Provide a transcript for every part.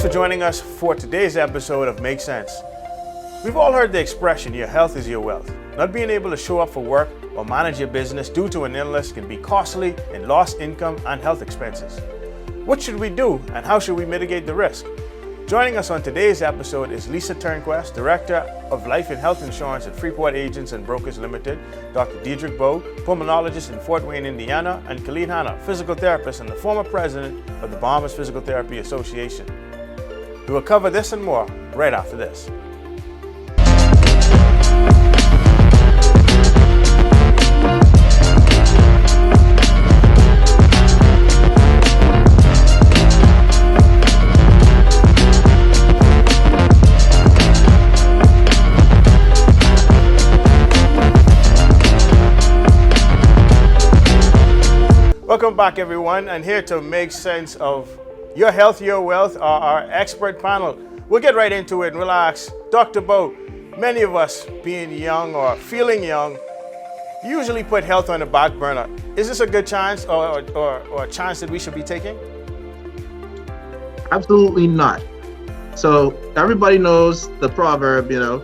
for joining us for today's episode of Make Sense. We've all heard the expression, your health is your wealth. Not being able to show up for work or manage your business due to an illness can be costly in lost income and health expenses. What should we do and how should we mitigate the risk? Joining us on today's episode is Lisa Turnquest, Director of Life and Health Insurance at Freeport Agents and Brokers Limited, Dr. Dedrick Bowe, pulmonologist in Fort Wayne, Indiana, and Khalid Hanna, physical therapist and the former president of the Bahamas Physical Therapy Association. We will cover this and more right after this. Welcome back, everyone, and here to make sense of your health, your wealth, are our expert panel. We'll get right into it and we'll ask Dr. Bowe. Many of us, being young or feeling young, usually put health on the back burner. Is this a good chance or a chance that we should be taking? Absolutely not. So everybody knows the proverb, an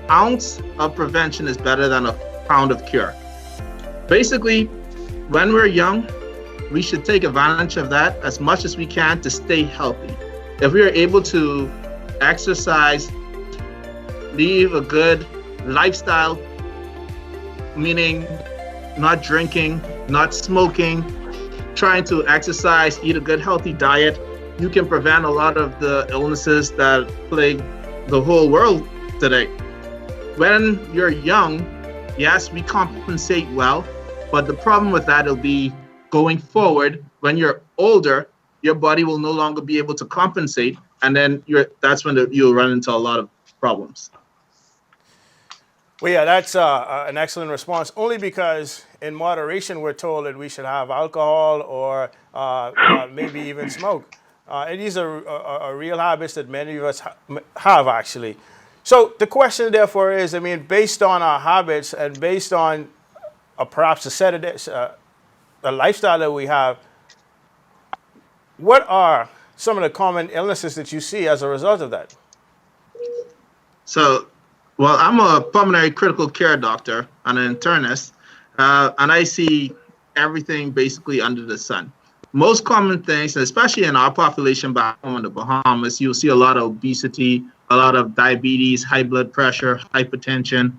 ounce of prevention is better than a pound of cure. Basically, when we're young, we should take advantage of that as much as we can to stay healthy. If we are able to exercise, live a good lifestyle, meaning not drinking, not smoking, trying to exercise, eat a good healthy diet, you can prevent a lot of the illnesses that plague the whole world today. When you're young, yes, we compensate well, but the problem with that will be going forward, when you're older, your body will no longer be able to compensate, and then that's when you'll run into a lot of problems. Well, yeah, that's an excellent response, only because in moderation we're told that we should have alcohol or maybe even smoke. And these are real habits that many of us have, actually. So the question, therefore, is, based on our habits and based on perhaps a lifestyle that we have, what are some of the common illnesses that you see as a result of that? So, well, I'm a pulmonary critical care doctor and an internist, and I see everything basically under the sun. Most common things, especially in our population back home in the Bahamas, you'll see a lot of obesity, a lot of diabetes, high blood pressure, hypertension.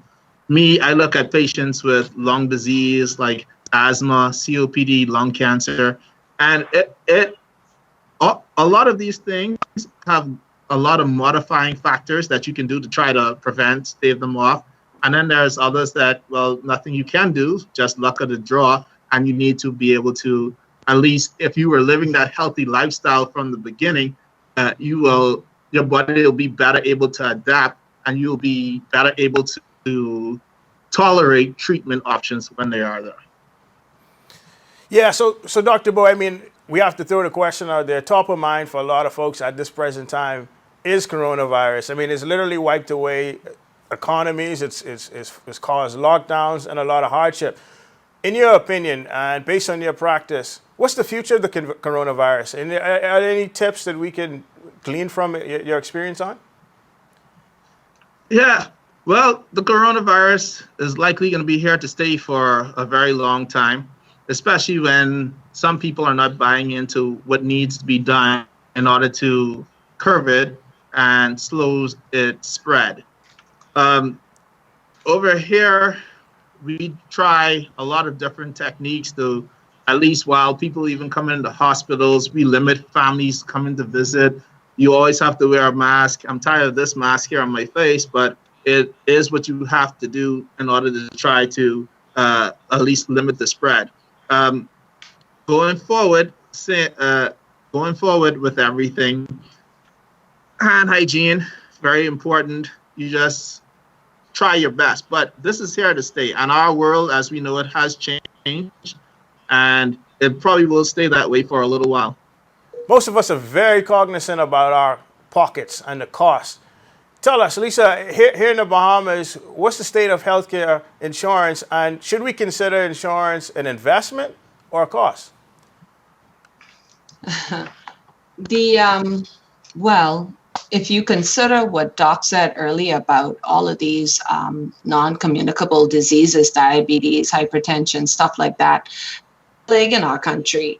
Me, I look at patients with lung disease like asthma, COPD, lung cancer, and a lot of these things have a lot of modifying factors that you can do to try to prevent, stave them off. And then there's others that, well, nothing you can do, just luck of the draw, and you need to be able to, at least if you were living that healthy lifestyle from the beginning, your body will be better able to adapt, and you'll be better able to tolerate treatment options when they are there. Yeah, so Dr. Bowe, we have to throw the question out there. Top of mind for a lot of folks at this present time is coronavirus. It's literally wiped away economies. It's caused lockdowns and a lot of hardship. In your opinion, and based on your practice, what's the future of the coronavirus? And are there any tips that we can glean from your experience on? Yeah. Well, the coronavirus is likely going to be here to stay for a very long time, especially when some people are not buying into what needs to be done in order to curb it and slow its spread. Over here, we try a lot of different techniques to, at least while people even come into hospitals, we limit families coming to visit. You always have to wear a mask. I'm tired of this mask here on my face, but it is what you have to do in order to try to at least limit the spread. Going forward with everything, hand hygiene, very important. You just try your best, but this is here to stay. And our world, as we know it, has changed, and it probably will stay that way for a little while. Most of us are very cognizant about our pockets and the cost. Tell us, Lisa, here in the Bahamas, what's the state of healthcare insurance, and should we consider insurance an investment or a cost? Well, if you consider what Doc said earlier about all of these non-communicable diseases, diabetes, hypertension, stuff like that, plague in our country,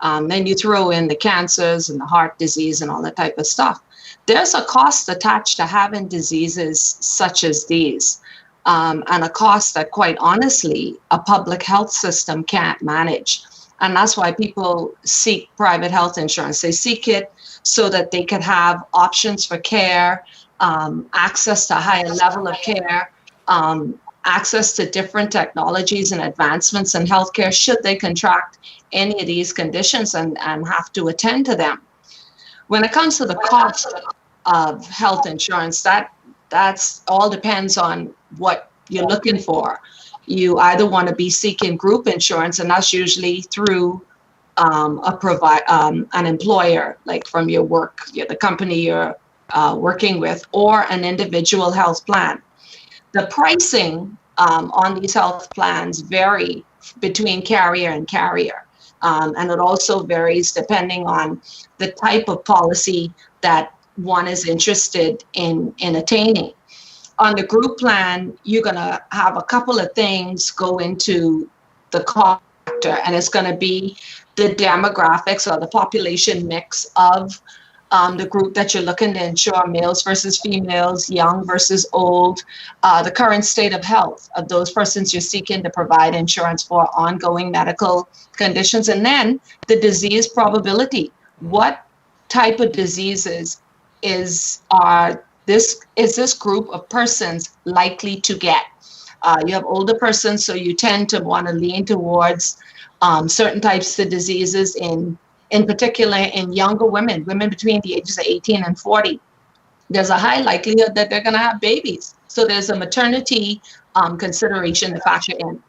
then you throw in the cancers and the heart disease and all that type of stuff. There's a cost attached to having diseases such as these, and a cost that, quite honestly, a public health system can't manage. And that's why people seek private health insurance. They seek it so that they could have options for care, access to a higher level of care, access to different technologies and advancements in healthcare should they contract any of these conditions and have to attend to them. When it comes to the cost of health insurance, that's all depends on what you're looking for. You either want to be seeking group insurance, and that's usually through an employer, like from your work, the company you're working with, or an individual health plan. The pricing on these health plans vary between carrier and carrier, and it also varies depending on the type of policy that one is interested in attaining. On the group plan, you're going to have a couple of things go into the cost factor, and it's going to be the demographics or the population mix of the group that you're looking to insure, males versus females, young versus old, the current state of health of those persons you're seeking to provide insurance for, ongoing medical conditions, and then the disease probability. What type of diseases is this group of persons likely to get? You have older persons, so you tend to want to lean towards certain types of diseases, in particular in younger women between the ages of 18 and 40. There's a high likelihood that they're going to have babies. So there's a maternity consideration to factor in.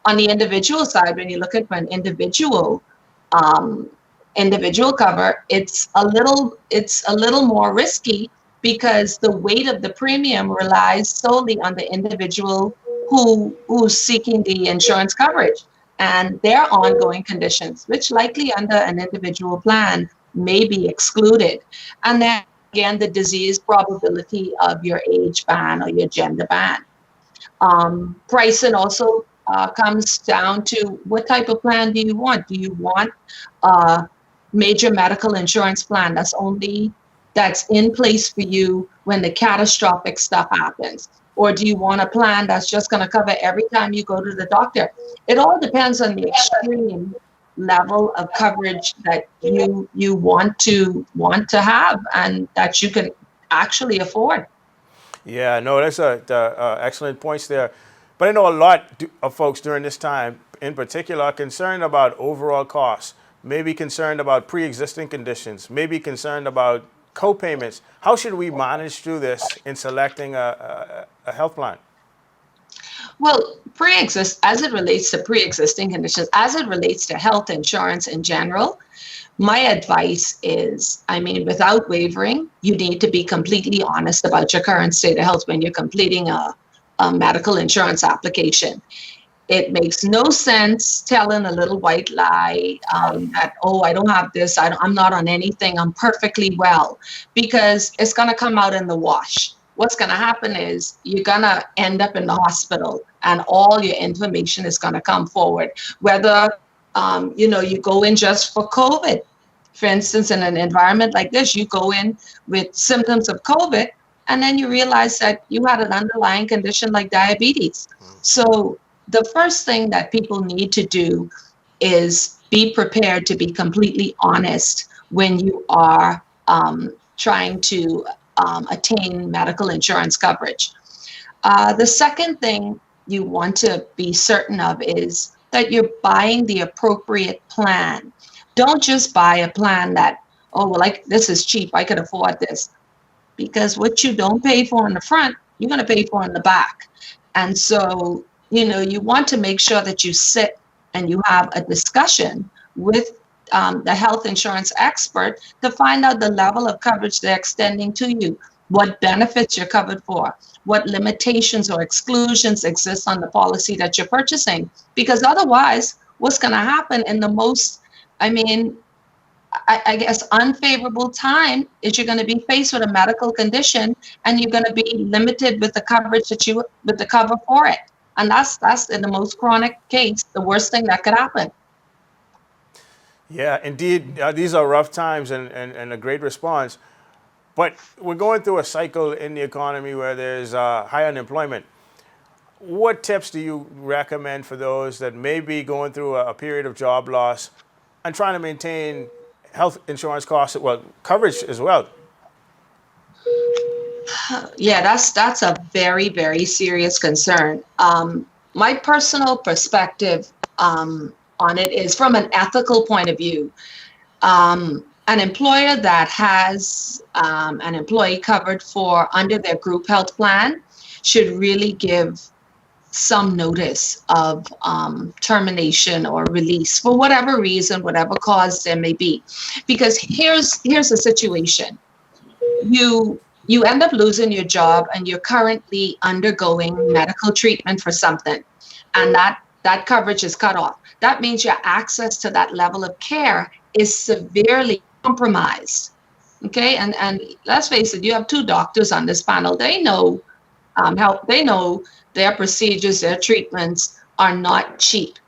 On the individual side, when you look at an individual cover, it's a little more risky, because the weight of the premium relies solely on the individual who's seeking the insurance coverage and their ongoing conditions, which likely under an individual plan may be excluded. And then again, the disease probability of your age band or your gender band. Pricing also comes down to what type of plan do you want? Do you want a major medical insurance plan that's in place for you when the catastrophic stuff happens? Or do you want a plan that's just going to cover every time you go to the doctor? It all depends on the extreme level of coverage that you want to have and that you can actually afford. Yeah, no, that's excellent points there. But I know a lot of folks during this time in particular are concerned about overall costs, maybe concerned about pre-existing conditions, maybe concerned about co-payments. How should we manage through this in selecting a health plan? Well, as it relates to pre-existing conditions, as it relates to health insurance in general, my advice is, without wavering, you need to be completely honest about your current state of health when you're completing a medical insurance application. It makes no sense telling a little white lie that, I don't have this, I'm not on anything, I'm perfectly well, because it's going to come out in the wash. What's going to happen is you're going to end up in the hospital and all your information is going to come forward. Whether, you go in just for COVID. For instance, in an environment like this, you go in with symptoms of COVID and then you realize that you had an underlying condition like diabetes. So the first thing that people need to do is be prepared to be completely honest when you are trying to attain medical insurance coverage. The second thing you want to be certain of is that you're buying the appropriate plan. Don't just buy a plan that, this is cheap, I could afford this. Because what you don't pay for in the front, you're going to pay for in the back. And so, you want to make sure that you sit and you have a discussion with the health insurance expert to find out the level of coverage they're extending to you, what benefits you're covered for, what limitations or exclusions exist on the policy that you're purchasing. Because otherwise, what's going to happen in the most, I guess, unfavorable time is you're going to be faced with a medical condition, and you're going to be limited with the coverage with the cover for it. And that's in the most chronic case, the worst thing that could happen. Yeah, indeed. These are rough times and a great response. But we're going through a cycle in the economy where there's high unemployment. What tips do you recommend for those that may be going through a period of job loss and trying to maintain health insurance costs, well, coverage as well? Yeah, that's a very, very serious concern. My personal perspective on it is from an ethical point of view. An employer that has an employee covered for under their group health plan should really give some notice of termination or release for whatever reason, whatever cause there may be. Because here's the situation. You end up losing your job and you're currently undergoing medical treatment for something, and that coverage is cut off. That means your access to that level of care is severely compromised. Okay, and let's face it, you have two doctors on this panel. They know they know their procedures, their treatments are not cheap.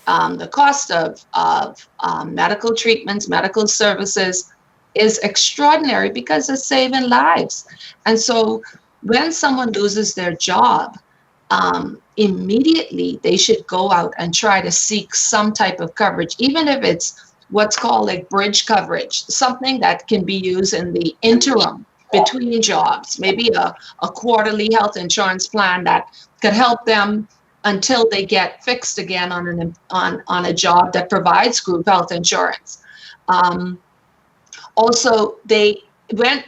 The cost of medical treatments, medical services is extraordinary because it's saving lives. And so when someone loses their job, immediately they should go out and try to seek some type of coverage, even if it's what's called like bridge coverage, something that can be used in the interim between jobs, maybe a quarterly health insurance plan that could help them until they get fixed again on a job that provides group health insurance. Also, when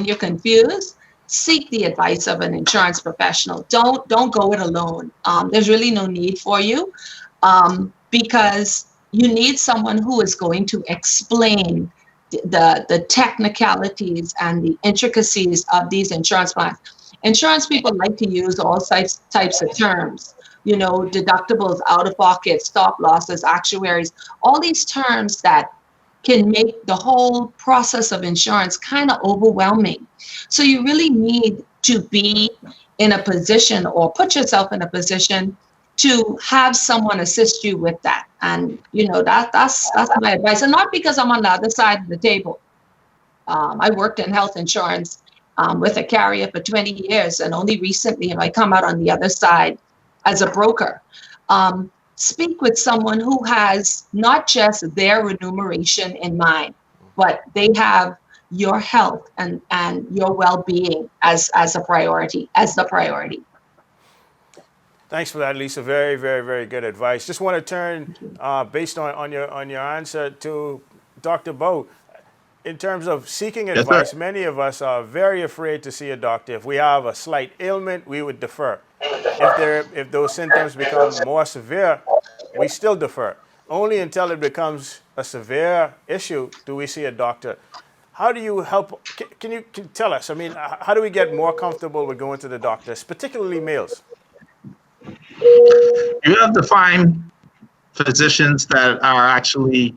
you're confused, seek the advice of an insurance professional. Don't go it alone. There's really no need for you, because you need someone who is going to explain the technicalities and the intricacies of these insurance plans. Insurance people like to use all types of terms, deductibles, out-of-pocket, stop losses, actuaries, all these terms that can make the whole process of insurance kind of overwhelming. So you really need to be in a position or put yourself in a position to have someone assist you with that. And, that's my advice. And not because I'm on the other side of the table. I worked in health insurance with a carrier for 20 years, and only recently have I come out on the other side as a broker. Speak with someone who has not just their remuneration in mind, but they have your health and your well-being as the priority. Thanks for that, Lisa. Very, very, very good advice. Just want to turn, based on your answer, to Dr. Bowe. In terms of seeking advice, many of us are very afraid to see a doctor. If we have a slight ailment, we would defer. If those symptoms become more severe, we still defer. Only until it becomes a severe issue do we see a doctor. How do you help? Can you tell us? I mean, how do we get more comfortable with going to the doctors, particularly males? You have to find physicians that are actually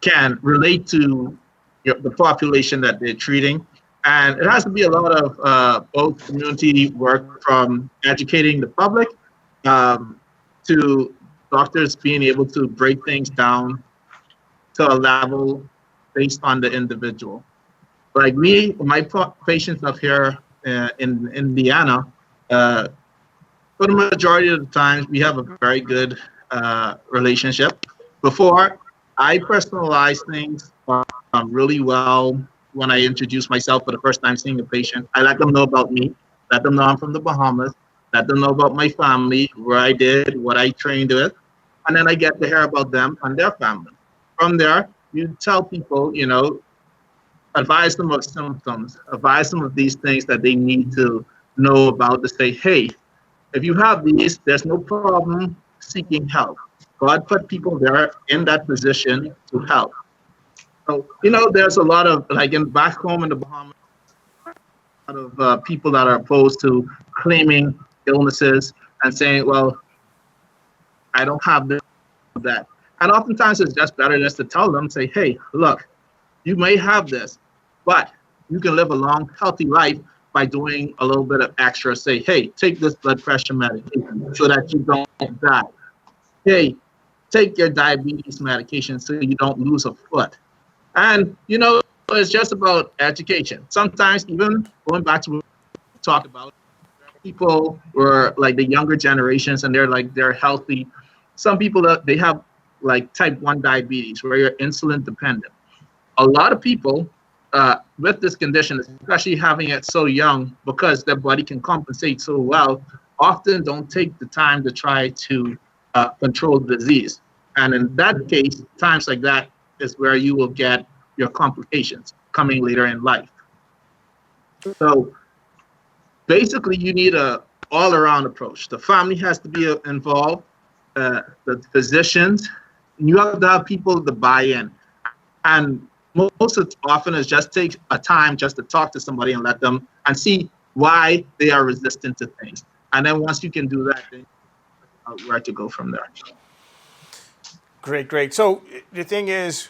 can relate to the population that they're treating. And it has to be a lot of both community work, from educating the public to doctors being able to break things down to a level based on the individual. Like me, my patients up here in Indiana, for the majority of the times, we have a very good relationship. Before, I personalize things really well. When I introduce myself for the first time seeing a patient, I let them know about me, let them know I'm from the Bahamas, let them know about my family, where I did, what I trained with, and then I get to hear about them and their family. From there, you tell people, advise them of symptoms, advise them of these things that they need to know about, to say, hey, if you have these, there's no problem seeking help. God put people there in that position to help. So, there's a lot of, like back home in the Bahamas, a lot of people that are opposed to claiming illnesses and saying, well, I don't have this, that. And oftentimes it's just better just to tell them, say, hey, look, you may have this, but you can live a long, healthy life by doing a little bit of extra. Say, hey, take this blood pressure medication so that you don't die. Hey, take your diabetes medication so you don't lose a foot. And, you know, it's just about education. Sometimes even going back to what we talked about, people were like the younger generations and they're healthy. Some people that they have like type 1 diabetes where you're insulin dependent. A lot of people with this condition, especially having it so young because their body can compensate so well, often don't take the time to try to control the disease. And in that case, times like that is where you will get your complications coming later in life. So basically, you need a all-around approach. The family has to be involved, the physicians, and you have to have people to buy in. And most often it just takes a time just to talk to somebody and let them and see why they are resistant to things. And then once you can do that, then where to go from there. Great. So the thing is,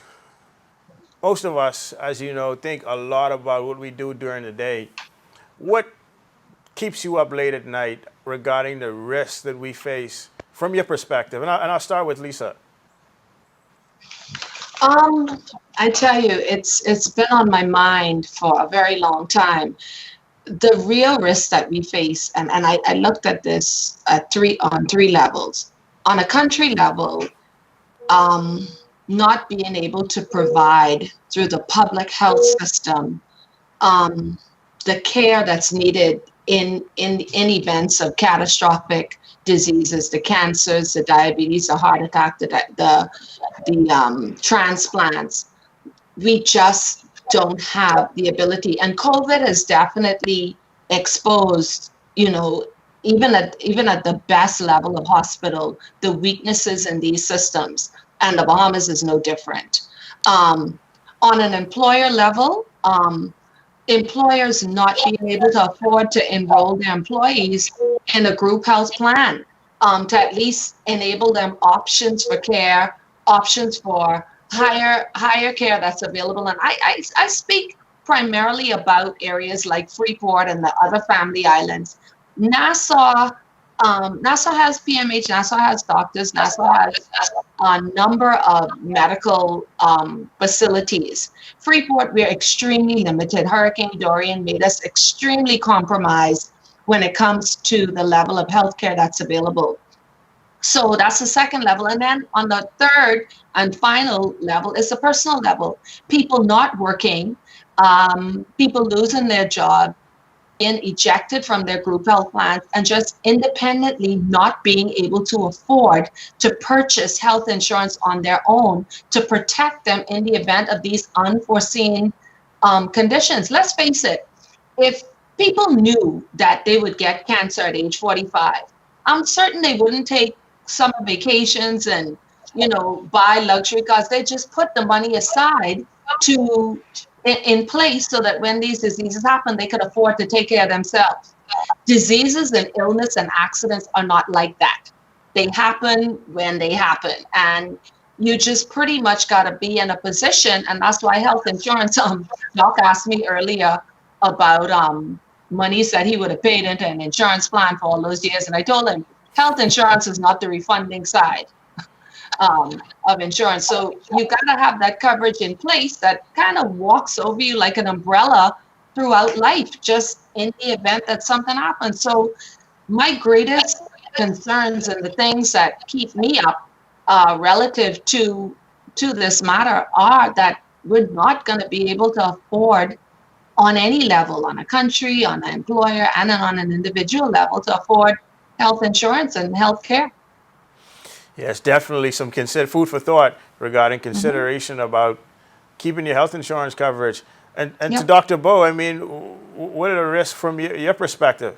most of us, as you know, think a lot about what we do during the day. What keeps you up late at night regarding the risks that we face from your perspective? And I'll start with Lisa. I tell you, it's been on my mind for a very long time. The real risks that we face, and I looked at this on three levels. On a country level, not being able to provide through the public health system the care that's needed in events of catastrophic diseases, the cancers, the diabetes, the heart attack, the transplants. We just don't have the ability. And COVID has definitely exposed, you know, even at the best level of hospital, the weaknesses in these systems. And the Bahamas is no different. On an employer level, employers not being able to afford to enroll their employees in a group health plan, to at least enable them options for care, options for higher care that's available. And I speak primarily about areas like Freeport and the other family islands. Nassau has PMH, Nassau has doctors, Nassau has a number of medical facilities. Freeport, we're extremely limited. Hurricane Dorian made us extremely compromised when it comes to the level of healthcare that's available. So that's the second level. And then on the third and final level is the personal level. People not working, people losing their job, being ejected from their group health plans, and just independently not being able to afford to purchase health insurance on their own to protect them in the event of these unforeseen conditions. Let's face it, if people knew that they would get cancer at age 45, I'm certain they wouldn't take summer vacations and, you know, buy luxury cars. They just put the money aside in place so that when these diseases happen, they could afford to take care of themselves. Diseases and illness and accidents are not like that. They happen when they happen. And you just pretty much got to be in a position. And that's why health insurance, Doc asked me earlier about monies that he would have paid into an insurance plan for all those years. And I told him, health insurance is not the refunding side of insurance. So you got to have that coverage in place that kind of walks over you like an umbrella throughout life, just in the event that something happens. So my greatest concerns and the things that keep me up relative to this matter are that we're not going to be able to afford on any level, on a country, on an employer, and on an individual level, to afford health insurance and health care. Yes, definitely some food for thought regarding consideration about keeping your health insurance coverage. And to Dr. Bowe, I mean, what are the risks from your perspective?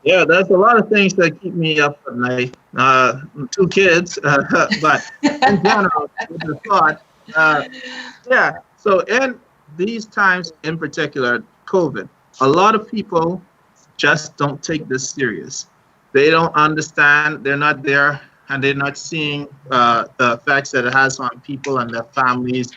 Yeah, there's a lot of things that keep me up at night. 2 kids, but in general, the thought. So in these times in particular, COVID, a lot of people just don't take this serious. They don't understand. They're not there and they're not seeing the effects that it has on people and their families,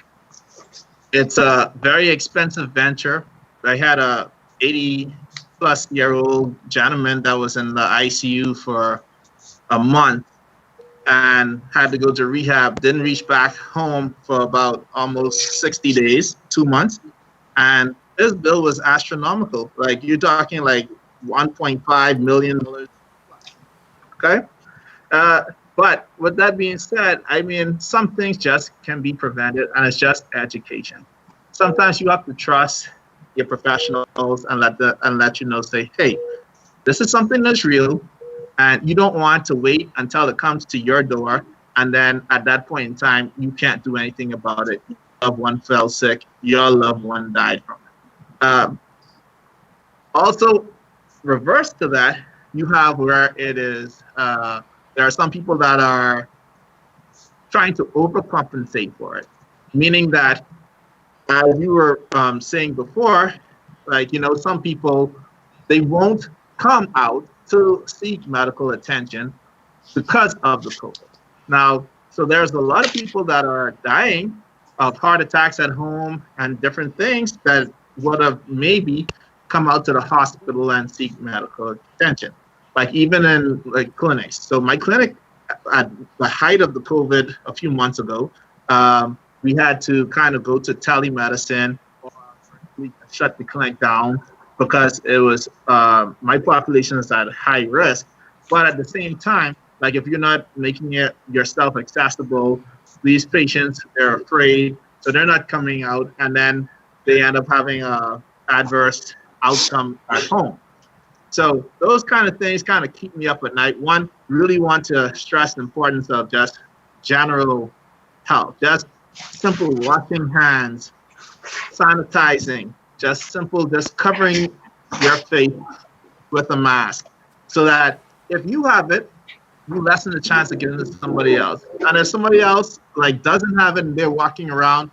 it's a very expensive venture. I had a 80-plus-year-old gentleman that was in the ICU for a month and had to go to rehab, didn't reach back home for about almost 60 days, 2 months. And his bill was astronomical. Like, you're talking like $1.5 million. Okay? But with that being said, I mean, some things just can be prevented, and it's just education. Sometimes you have to trust your professionals and let you know, say, hey, this is something that's real, and you don't want to wait until it comes to your door, and then at that point in time, you can't do anything about it. Your loved one fell sick, your loved one died from it. Also, reverse to that, you have where it is, there are some people that are trying to overcompensate for it, meaning that, as you were saying before, like, you know, some people, they won't come out to seek medical attention because of the COVID. Now, so there's a lot of people that are dying of heart attacks at home and different things that would have maybe come out to the hospital and seek medical attention. Like, even in like clinics. So my clinic, at the height of the COVID a few months ago, we had to kind of go to telemedicine, or we shut the clinic down because it was my population is at high risk. But at the same time, like, if you're not making it yourself accessible, these patients, they're afraid, so they're not coming out, and then they end up having a adverse outcome at home. So those kind of things kind of keep me up at night. One, really want to stress the importance of just general health, just simple washing hands, sanitizing, just covering your face with a mask, so that if you have it, you lessen the chance of getting it to somebody else. And if somebody else like doesn't have it and they're walking around,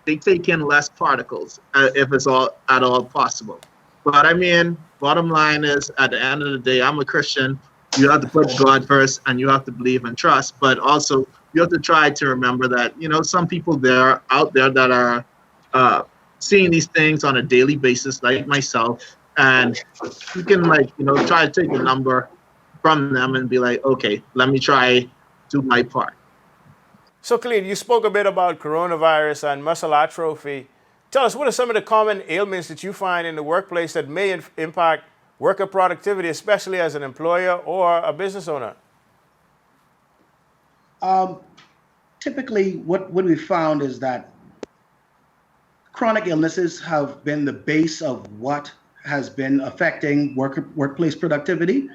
they take in less particles if it's at all possible. But I mean, bottom line is, at the end of the day, I'm a Christian. You have to put God first, and you have to believe and trust. But also, you have to try to remember that, you know, some people out there that are seeing these things on a daily basis, like myself, and you can, like, you know, try to take a number from them and be like, okay, let me try do my part. So, Khalid, you spoke a bit about coronavirus and muscle atrophy. Tell us, what are some of the common ailments that you find in the workplace that may impact worker productivity, especially as an employer or a business owner? Typically, what we found is that chronic illnesses have been the base of what has been affecting workplace productivity.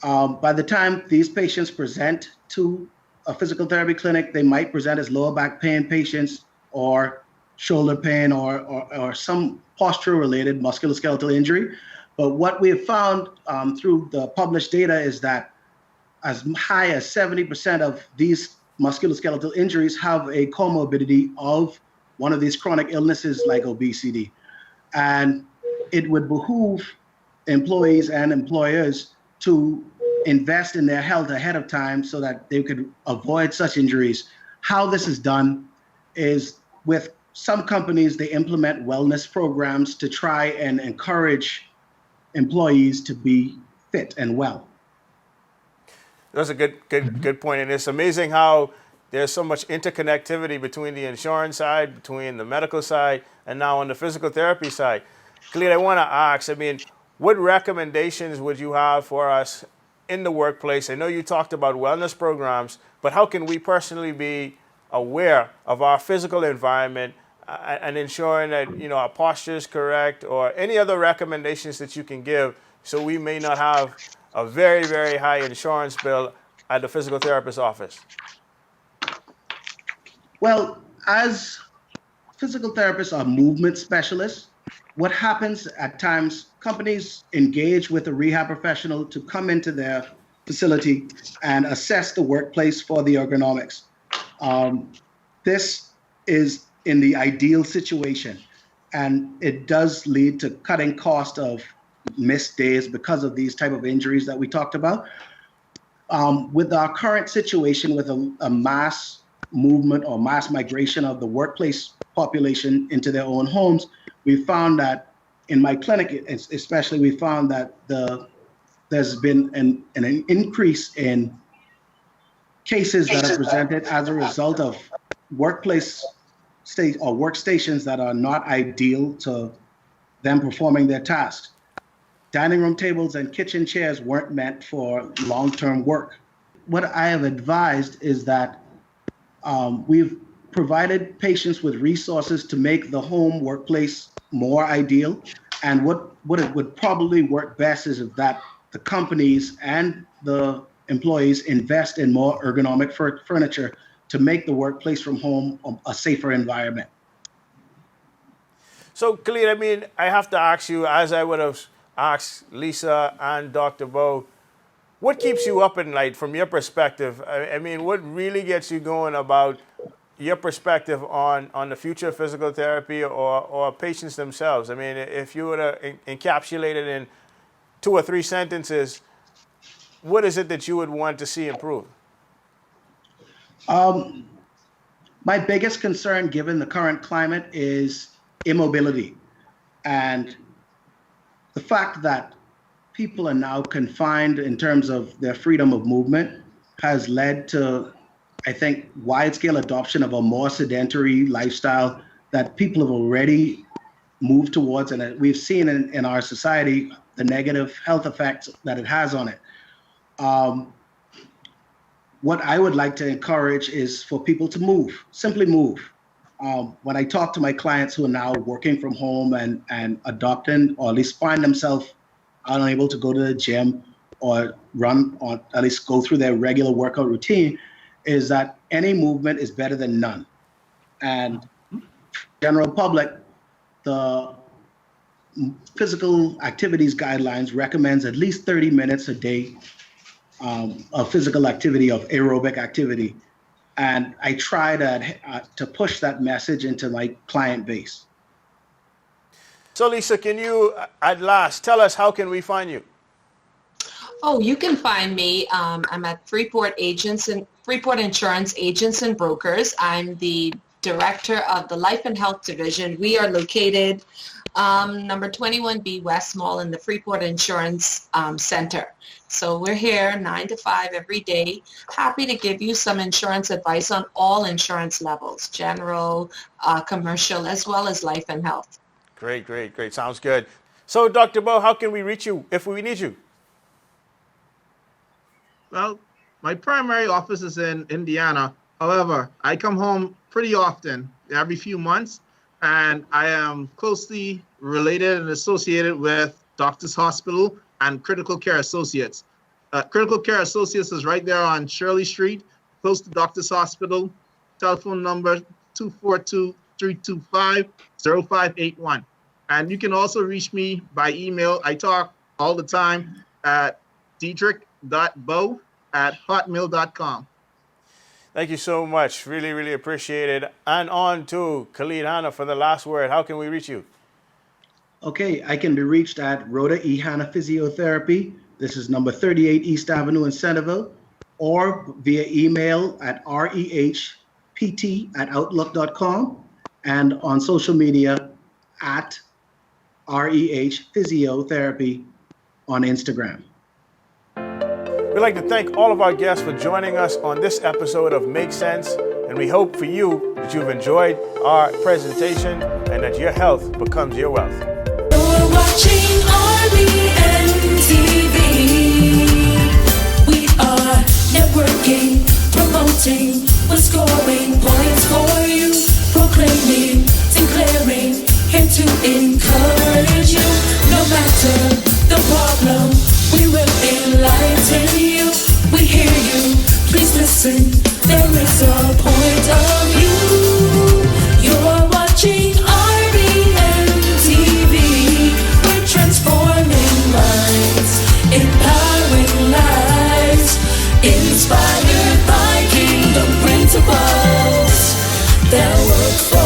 By the time these patients present to a physical therapy clinic, they might present as lower back pain patients, or shoulder pain, or some posture-related musculoskeletal injury. But what we have found through the published data is that as high as 70% of these musculoskeletal injuries have a comorbidity of one of these chronic illnesses like obesity. And it would behoove employees and employers to invest in their health ahead of time so that they could avoid such injuries. How this is done is, with some companies, they implement wellness programs to try and encourage employees to be fit and well. That's a good point. And it's amazing how there's so much interconnectivity between the insurance side, between the medical side, and now on the physical therapy side. Khalid, I want to ask, I mean, what recommendations would you have for us in the workplace? I know you talked about wellness programs, but how can we personally be aware of our physical environment and ensuring that, you know, our posture is correct, or any other recommendations that you can give so we may not have a very, very high insurance bill at the physical therapist's office? Well, as physical therapists are movement specialists, what happens at times, companies engage with a rehab professional to come into their facility and assess the workplace for the ergonomics. This is in the ideal situation, and it does lead to cutting cost of missed days because of these type of injuries that we talked about. With our current situation with a mass movement or mass migration of the workplace population into their own homes, we found that in my clinic, especially, we found that there's been an increase in cases that are presented as a result of workstations that are not ideal to them performing their tasks. Dining room tables and kitchen chairs weren't meant for long-term work. What I have advised is that we've provided patients with resources to make the home workplace more ideal. And what it would probably work best is if that the companies and the employees invest in more ergonomic furniture to make the workplace from home a safer environment. So, Khalid, I mean, I have to ask you, as I would have asked Lisa and Dr. Bowe, what keeps you up at night from your perspective? I mean, what really gets you going about your perspective on the future of physical therapy or patients themselves? I mean, if you were to encapsulate it in 2 or 3 sentences, what is it that you would want to see improve? My biggest concern, given the current climate, is immobility. And the fact that people are now confined in terms of their freedom of movement has led to, I think, wide-scale adoption of a more sedentary lifestyle that people have already moved towards, and we've seen in our society the negative health effects that it has on it. What I would like to encourage is for people to move, simply move. When I talk to my clients who are now working from home and adopting, or at least find themselves unable to go to the gym or run, or at least go through their regular workout routine, is that any movement is better than none. And general public, the physical activities guidelines recommends at least 30 minutes a day of physical activity, of aerobic activity. And I try to push that message into my client base. So, Lisa, can you, at last, tell us how can we find you? Oh, you can find me. I'm at Freeport Insurance Agents and Brokers. I'm the director of the Life and Health Division. We are located number 21B West Mall in the Freeport Insurance Center. So we're here 9 to 5 every day. Happy to give you some insurance advice on all insurance levels, general, commercial, as well as life and health. Great, great, great. Sounds good. So, Dr. Bowe, how can we reach you if we need you? Well, my primary office is in Indiana. However, I come home pretty often, every few months, and I am closely related and associated with Doctors Hospital and Critical Care Associates. Critical Care Associates is right there on Shirley Street, close to Doctors Hospital. Telephone number 242-325-0581. And you can also reach me by email. I talk all the time at Dedrick.bowe@hotmail.com. Thank you so much. Really, really appreciate it. And on to Khalid, Hanna for the last word. How can we reach you? Okay, I can be reached at Rhoda E. Hanna Physiotherapy. This is number 38 East Avenue in Centerville, or via email at rehpt@outlook.com, and on social media at REH Physiotherapy on Instagram. We'd like to thank all of our guests for joining us on this episode of Make Sense, and we hope for you that you've enjoyed our presentation and that your health becomes your wealth. You're watching RBNTV. We are networking, promoting, we're scoring points for you, proclaiming, declaring, here to encourage you. No matter the problem, we will enlighten you. We hear you, please listen. There is a point of view. You're watching RBNTV. We're transforming minds, empowering lives, inspired by kingdom principles that work for